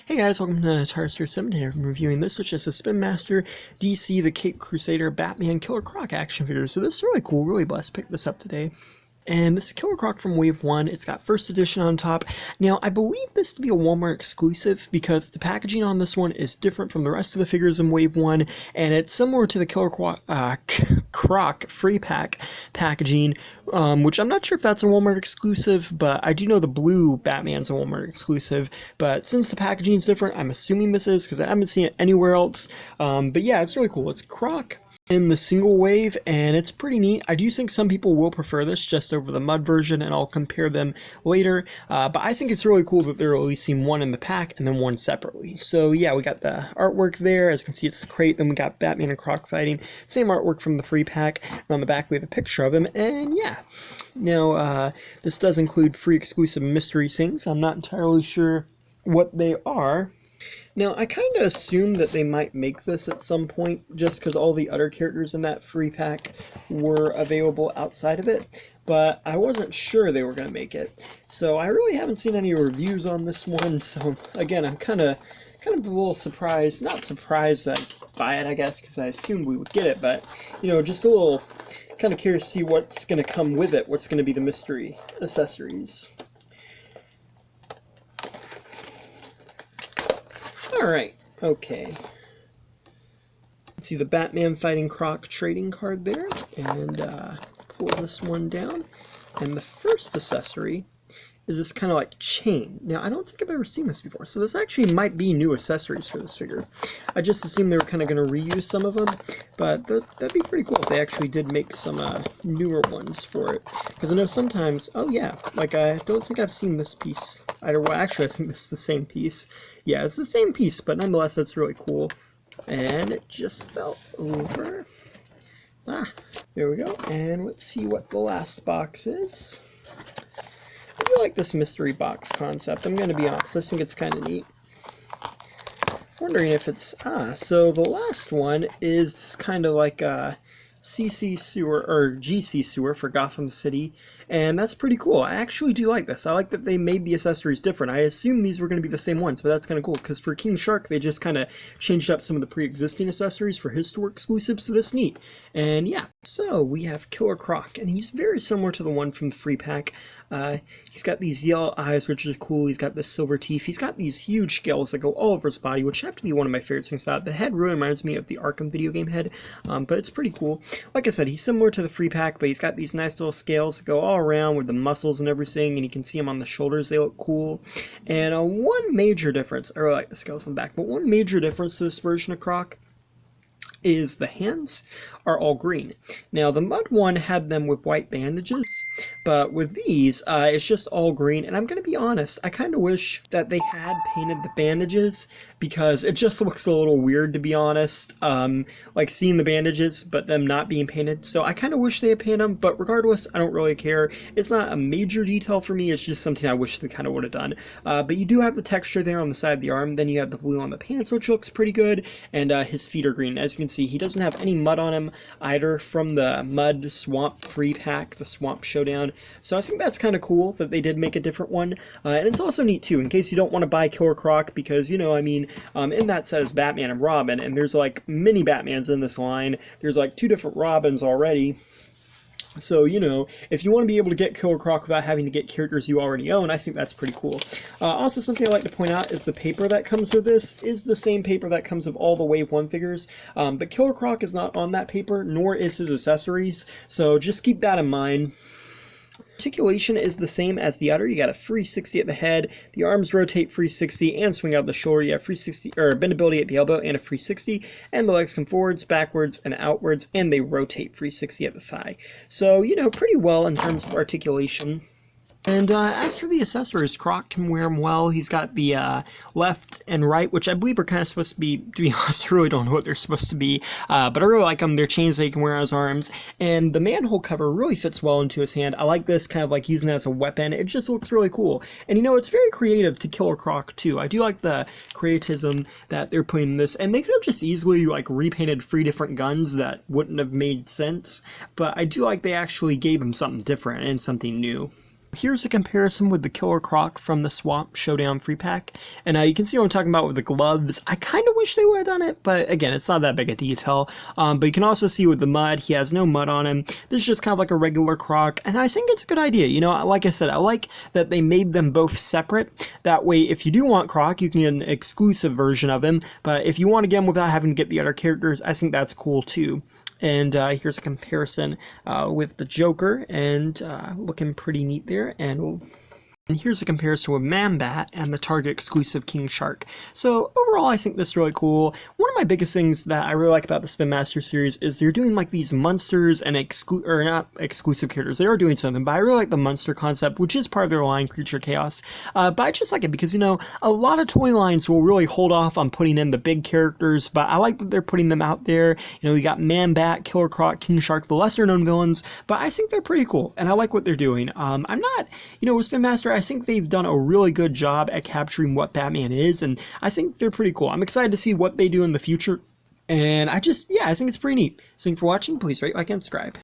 Hey guys, welcome to Tarster 7. Today I'm reviewing this, which is the Spin Master DC the Cape Crusader Batman Killer Croc action figure. So this is really cool, really blessed. Picked this up today. And this is Killer Croc from Wave 1. It's got first edition on top. Now, I believe this to be a Walmart exclusive because the packaging on this one is different from the rest of the figures in Wave 1, and it's similar to the Killer Croc free pack packaging, which I'm not sure if that's a Walmart exclusive, but I do know the blue Batman's a Walmart exclusive. But since the packaging is different, I'm assuming this is because I haven't seen it anywhere else. But yeah, it's really cool. It's Croc in the single wave, and it's pretty neat. I do think some people will prefer this just over the mud version, and I'll compare them later, but I think it's really cool that they're releasing one in the pack and then one separately. So yeah, we got the artwork there. As you can see, it's the crate. Then we got Batman and Croc fighting, same artwork from the free pack, and on the back we have a picture of him. And yeah, now this does include free exclusive mystery things. I'm not entirely sure what they are. Now, I kind of assumed that they might make this at some point, just because all the other characters in that free pack were available outside of it, but I wasn't sure they were going to make it. So I really haven't seen any reviews on this one, so again, I'm kind of a little surprised, not surprised by it, I guess, because I assumed we would get it, but, you know, just a little kind of curious to see what's going to come with it, what's going to be the mystery accessories. Alright, okay. Let's see the Batman fighting Croc trading card there, and pull this one down. And the first accessory is this kind of like chain. Now, I don't think I've ever seen this before, so this actually might be new accessories for this figure. I just assumed they were kind of going to reuse some of them, but that'd be pretty cool if they actually did make some newer ones for it. Because I know sometimes, oh yeah, like I don't think I've seen this piece either. Well, actually I think this is the same piece. Yeah, it's the same piece, but nonetheless that's really cool. And it just fell over. There we go. And let's see what the last box is. I do like this mystery box concept, I'm going to be honest. I think it's kind of neat. Wondering if it's... so the last one is kind of like a CC sewer, or GC sewer for Gotham City, and that's pretty cool. I actually do like this. I like that they made the accessories different. I assumed these were going to be the same ones, but that's kind of cool, because for King Shark, they just kind of changed up some of the pre-existing accessories for his store exclusives, so that's neat. And yeah, so we have Killer Croc, and he's very similar to the one from the free pack. He's got these yellow eyes, which is cool. He's got the silver teeth. He's got these huge scales that go all over his body, which have to be one of my favorite things about it. The head really reminds me of the Arkham video game head, but it's pretty cool. Like I said, he's similar to the free pack, but he's got these nice little scales that go all around with the muscles and everything, and you can see them on the shoulders. They look cool. And one major difference, I really like the scales on the back, but one major difference to this version of Croc is the hands are all green. Now, the mud one had them with white bandages, but with these, it's just all green, and I'm going to be honest, I kind of wish that they had painted the bandages, because it just looks a little weird, to be honest, like seeing the bandages, but them not being painted, so I kind of wish they had painted them, but regardless, I don't really care. It's not a major detail for me, it's just something I wish they kind of would have done. But you do have the texture there on the side of the arm, then you have the blue on the pants, which looks pretty good, and his feet are green. As you can see, he doesn't have any mud on him either from the Mud Swamp free pack, the Swamp Showdown, so I think that's kind of cool that they did make a different one, and it's also neat too, in case you don't want to buy Killer Croc, because, you know, I mean, in that set is Batman and Robin, and there's like mini Batmans in this line. There's like 2 different Robins already. So, you know, if you want to be able to get Killer Croc without having to get characters you already own, I think that's pretty cool. Also, something I like to point out is the paper that comes with this is the same paper that comes with all the Wave 1 figures, but Killer Croc is not on that paper, nor is his accessories, so just keep that in mind. Articulation is the same as the other. You got a 360 at the head, the arms rotate 360 and swing out the shoulder. You have 360 or bendability at the elbow and a 360, and the legs come forwards, backwards, and outwards, and they rotate 360 at the thigh. So, you know, pretty well in terms of articulation. And as for the accessories, Croc can wear them well. He's got the left and right, which I believe are kind of supposed to be honest, I really don't know what they're supposed to be, but I really like them. They're chains that he can wear on his arms, and the manhole cover really fits well into his hand. I like this, kind of like using it as a weapon. It just looks really cool. And, you know, it's very creative to Killer Croc, too. I do like the creatism that they're putting in this, and they could have just easily, like, repainted 3 different guns that wouldn't have made sense, but I do like they actually gave him something different and something new. Here's a comparison with the Killer Croc from the Swamp Showdown free pack, and you can see what I'm talking about with the gloves. I kind of wish they would have done it, but again, it's not that big a detail. But you can also see with the mud, he has no mud on him. This is just kind of like a regular Croc, and I think it's a good idea. You know, like I said, I like that they made them both separate. That way, if you do want Croc, you can get an exclusive version of him, but if you want to get him without having to get the other characters, I think that's cool too. And here's a comparison with the Joker, and looking pretty neat there. And here's a comparison with Man-Bat and the Target exclusive King Shark. So overall, I think this is really cool. One of my biggest things that I really like about the Spin Master series is they're doing like these monsters and not exclusive characters. They are doing something, but I really like the monster concept, which is part of their line, Creature Chaos. But I just like it because, you know, a lot of toy lines will really hold off on putting in the big characters, but I like that they're putting them out there. You know, you got Man-Bat, Killer Croc, King Shark, the lesser known villains, but I think they're pretty cool, and I like what they're doing. I'm not, you know, with Spin Master, I think they've done a really good job at capturing what Batman is, and I think they're pretty cool. I'm excited to see what they do in the future, and I think it's pretty neat. Thanks for watching. Please rate, like, and subscribe.